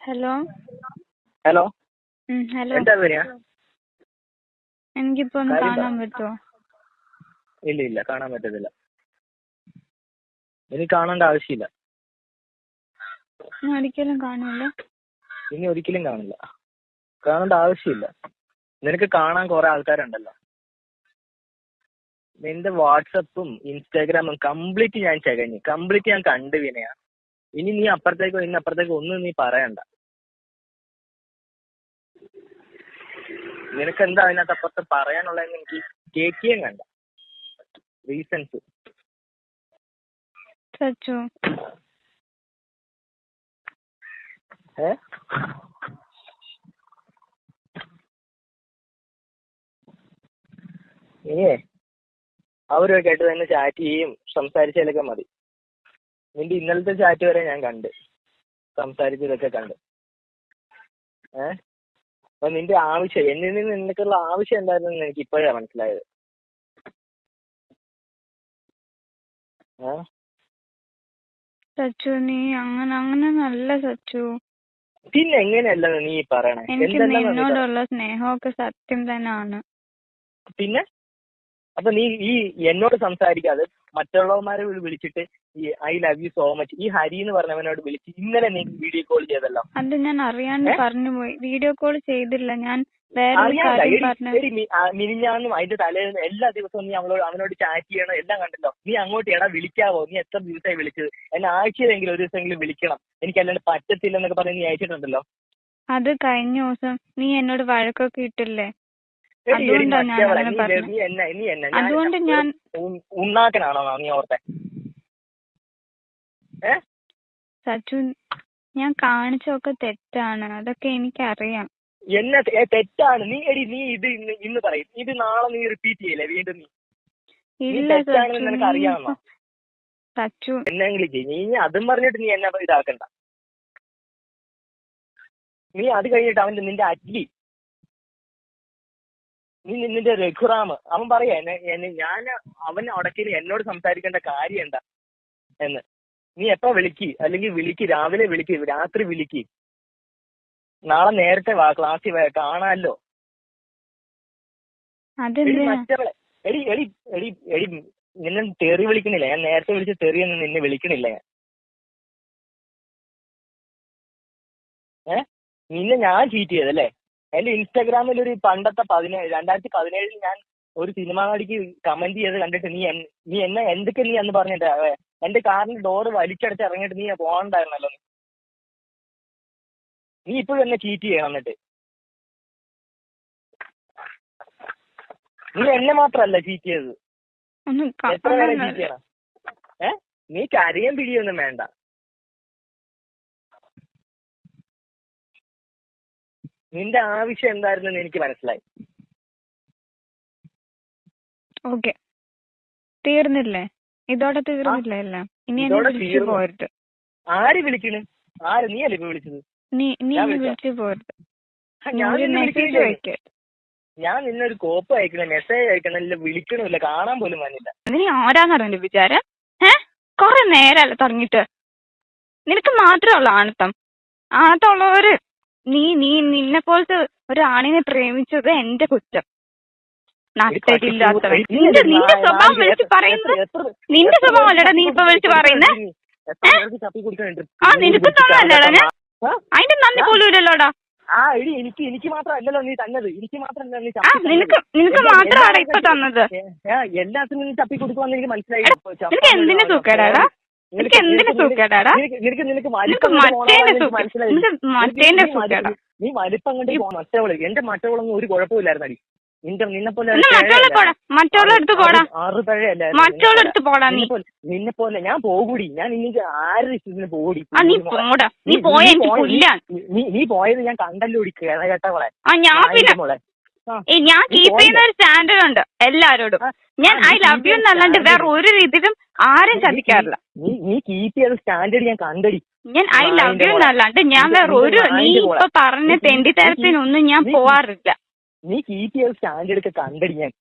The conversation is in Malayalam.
ഹലോ. ഹലോ. ഹലോ. എന്താ വരിക? എനിക്കിപ്പോ ഒന്ന് കാണാൻ പറ്റുമോ? ഇല്ല, കാണാൻ പറ്റത്തില്ല. എനിക്ക് കാണേണ്ട ആവശ്യമില്ല. ഒരിക്കലും കാണില്ല. ഇനി ഒരിക്കലും കാണില്ല. കാണേണ്ട ആവശ്യമില്ല. നിനക്ക് കാണാൻ കുറെ ആൾക്കാരുണ്ടല്ലോ. നിന്റെ വാട്സപ്പും ഇൻസ്റ്റാഗ്രാമും കംപ്ലീറ്റ് ഞാൻ കണ്ടു വിനയാ. ഇനി നീ അപ്പുറത്തേക്കോ ഇന്നപ്പുറത്തേക്കോ ഒന്നും നീ പറയണ്ട. നിനക്ക് എന്താ അതിനകത്ത് അപ്പുറത്ത് പറയാനുള്ളതെന്ന് എനിക്ക് കേൾക്കുകയും കണ്ട റീസൺസ്. സച്ചു, അവരൊക്കെ ആയിട്ട് തന്നെ ചാറ്റ് ചെയ്യും സംസാരിച്ചാലൊക്കെ മതി. നിന്റെ ഇന്നലത്തെ ചാറ്റ് വരെ ഞാൻ കണ്ട്, സംസാരിച്ചതൊക്കെ കണ്ട്. അപ്പൊ നിന്റെ ആവശ്യം എന്നിൽ നിന്ന് നിനക്കുള്ള ആവശ്യം എന്തായിരുന്നു എനിക്ക് ഇപ്പോഴാ മനസ്സിലായത്. സച്ചു, നീ അങ്ങനെ നല്ല സച്ചു. പിന്നെ എങ്ങനെയല്ല നീ പറയണേ? എനിക്ക് നിന്നോടുള്ള സ്നേഹമൊക്കെ സത്യം തന്നെയാണ്. പിന്നെ അപ്പൊ നീ ഈ എന്നോട് സംസാരിക്കാതെ മറ്റുള്ളവന്മാരെ വിളിച്ചിട്ട് ഈ I love you so much ഈ ഹരി എന്ന് പറഞ്ഞവനോട് വിളിച്ച് ഇന്നലെ നീ വീഡിയോ കോൾ ചെയ്തല്ലോ. അത് ഞാൻ അറിയാണ്ട് പറഞ്ഞു പോയി. വീഡിയോ കോൾ ചെയ്തില്ല, ഞാൻ വേറെ മിനിഞ്ഞാന്നും അതിന്റെ തലേന്ന് എല്ലാ ദിവസവും നീ അവനോട് ചാറ്റ് ചെയ്യണം എല്ലാം കണ്ടല്ലോ. നീ അങ്ങോട്ട് എടാ വിളിക്കാവോ, നീ എത്ര ദിവസമായി വിളിച്ചത്, എന്നെ ആഴ്ചയിലെങ്കിലും ഒരു ദിവസമെങ്കിലും വിളിക്കണം, എനിക്ക് അല്ലാണ്ട് പറ്റത്തില്ല എന്നൊക്കെ പറഞ്ഞ് നീ അയച്ചിട്ടുണ്ടല്ലോ. അത് കഴിഞ്ഞ ദിവസം നീ എന്നോട് വഴക്കൊക്കെ ഇട്ടില്ലേ, അതുകൊണ്ടാണ് ഞാൻ അങ്ങനെ പറഞ്ഞത്. അതുകൊണ്ട് ഞാൻ ഉണ്ണാക്കനാണോ നീ ഓർത്തെ? സച്ചു, ഞാൻ കാണിച്ചൊക്കെ തെറ്റാണ്, അതൊക്കെ എനിക്കറിയാം. എന്നെ തെറ്റാണ് നീ ഇത് ഇന്ന് പറയും, ഇത് നാളെ നീ റിപ്പീറ്റ് ചെയ്യില്ലേ വീണ്ടും? നീ തെറ്റാണെന്ന് നിനക്ക് അറിയാമോ സച്ചു? എന്നെങ്കിലും നീ അതും പറഞ്ഞിട്ട് നീ എന്നെ ഇതാക്കണ്ട. നീ അത് കഴിഞ്ഞിട്ട് നിന്റെ അറ്റ്ലി നിന്റെ രഘുറാം അവൻ പറയാ ഞാൻ അവൻ ഉടക്കിന് എന്നോട് സംസാരിക്കേണ്ട കാര്യം എന്താ എന്ന്. നീ എപ്പോ വിളിക്ക്, അല്ലെങ്കിൽ രാവിലെ വിളിക്ക്, രാത്രി വിളിക്ക്, നാളെ നേരത്തെ വാ, ക്ലാസ്സിൽ കാണാമല്ലോ. മറ്റവളെ എടി നിന്നെ തെറി വിളിക്കണില്ല ഞാൻ, നേരത്തെ വിളിച്ച് തെറിയൊന്നും നിന്നെ വിളിക്കണില്ല ഞാൻ. നിന്നെ ഞാൻ ചീറ്റ് ചെയ്തല്ലേ? എന്റെ ഇൻസ്റ്റാഗ്രാമിൽ ഒരു പണ്ടത്തെ 2017 ഞാൻ ഒരു സിനിമ നടിക്ക് കമന്റ് ചെയ്ത് കണ്ടിട്ട് നീ എന്നെ എന്തൊക്കെ നീ എന്ന് പറഞ്ഞിട്ട് എന്റെ കാറിന്റെ ഡോറ് വലിച്ചടച്ച് ഇറങ്ങിയിട്ട് നീ പോകണ്ടായിരുന്നല്ലോ. നീ ഇപ്പോഴും എന്നെ ചീറ്റ് ചെയ്യണം. എന്നിട്ട് നീ എന്നെ മാത്രല്ല ചീറ്റ് ചെയ്തത്, എത്ര പേരെ ചീറ്റ് ചെയ്യണം? നീ കരയും പിടിയൊന്നും വേണ്ട. നിന്റെ ആവശ്യം എന്തായിരുന്നെന്ന് എനിക്ക് മനസ്സിലായി. ഓക്കെ, തീർന്നില്ലേ? ഇതോടെ തീർന്നില്ലേ എല്ലാം? ഇനി വിളിച്ചു പോരുത്. ആര് വിളിക്കണ്? നീ അല്ലേ ഇപ്പൊ വിളിച്ചത്? നീ വിളിച്ചു പോരുത്. ഞാൻ നിന്നൊരു കോപ്പ് അയക്കണ, മെസ്സേജ് അയക്കണില്ല, വിളിക്കണില്ല, കാണാൻ പോലും വന്നില്ല. നീ ആരാന്നറിയ വിചാരം? കൊറേ നേരമല്ല തുടങ്ങിട്ട്. നിനക്ക് മാത്രമുള്ള ആണത്തം. ആണത്തമുള്ളവര് നിന്നെ പോലത്തെ ഒരു ആണിനെ പ്രേമിച്ചത് എന്റെ കുറ്റം. നട്ടയില്ലാത്തവൻ. നിന്റെ സ്വഭാവം വിളിച്ച് പറയുന്നത് നിന്റെ സ്വഭാവം അല്ലടാ നീ ഇപ്പൊ വിളിച്ച് പറയുന്നത്. നിനക്ക് തന്നല്ലേടാ? അതിന്റെ നന്ദി പോലും ഇല്ലല്ലോടാ. എനിക്ക് മാത്രമല്ലല്ലോ നീ തന്നത്. നിനക്ക് മാത്രമാണ് ഇപ്പൊ തന്നത്. എല്ലാത്തിനും നീ തപ്പി കൊടുക്കുവാന്ന് എനിക്ക് മനസ്സിലായി. നിനക്ക് എന്തിനു സൂക്കേടാടാ? നിനക്ക് എന്തിനു സൂക്കേടാടാ? മറ്റേന്റെ സൂക്കേടാ. നീ വലിപ്പം കണ്ട് മറ്റവള്, എന്റെ മറ്റവളൊന്നും ഒരു കുഴപ്പമില്ലായിരുന്നടി. നിന്നെ പോലെ ഞാൻ പോകൂടി. ഞാൻ ഇന്നിക്ക് ആരുടെ ഇഷ്ടത്തിന് പോകൂടി. നീ പോയത് ഞാൻ കണ്ടല്ലോ കേട്ടവളെ. ഞാൻ കീപ്പ് ചെയ്യുന്ന ഒരു സ്റ്റാൻഡേർഡ് ഉണ്ട് എല്ലാരോടും. ഞാൻ ഐ ലവ് യു എന്നല്ലാണ്ട് വേറെ ഒരു രീതിയിലും ആരും ചതിക്കാറില്ല. നീ കീപ്പ് ചെയ്ത സ്റ്റാൻഡേർഡ് ഞാൻ കണ്ടടി. ഞാൻ ഐ ലവ് യു എന്നല്ലാണ്ട് ഞാൻ വേറെ ഒരു നീ ഇപ്പൊ പറഞ്ഞ തെണ്ടിത്തരത്തിനൊന്നും ഞാൻ പോവാറില്ല. നീ കീപ്പ് ചെയ്ത സ്റ്റാൻഡേർഡ് ഒക്കെ കണ്ടടി ഞാൻ.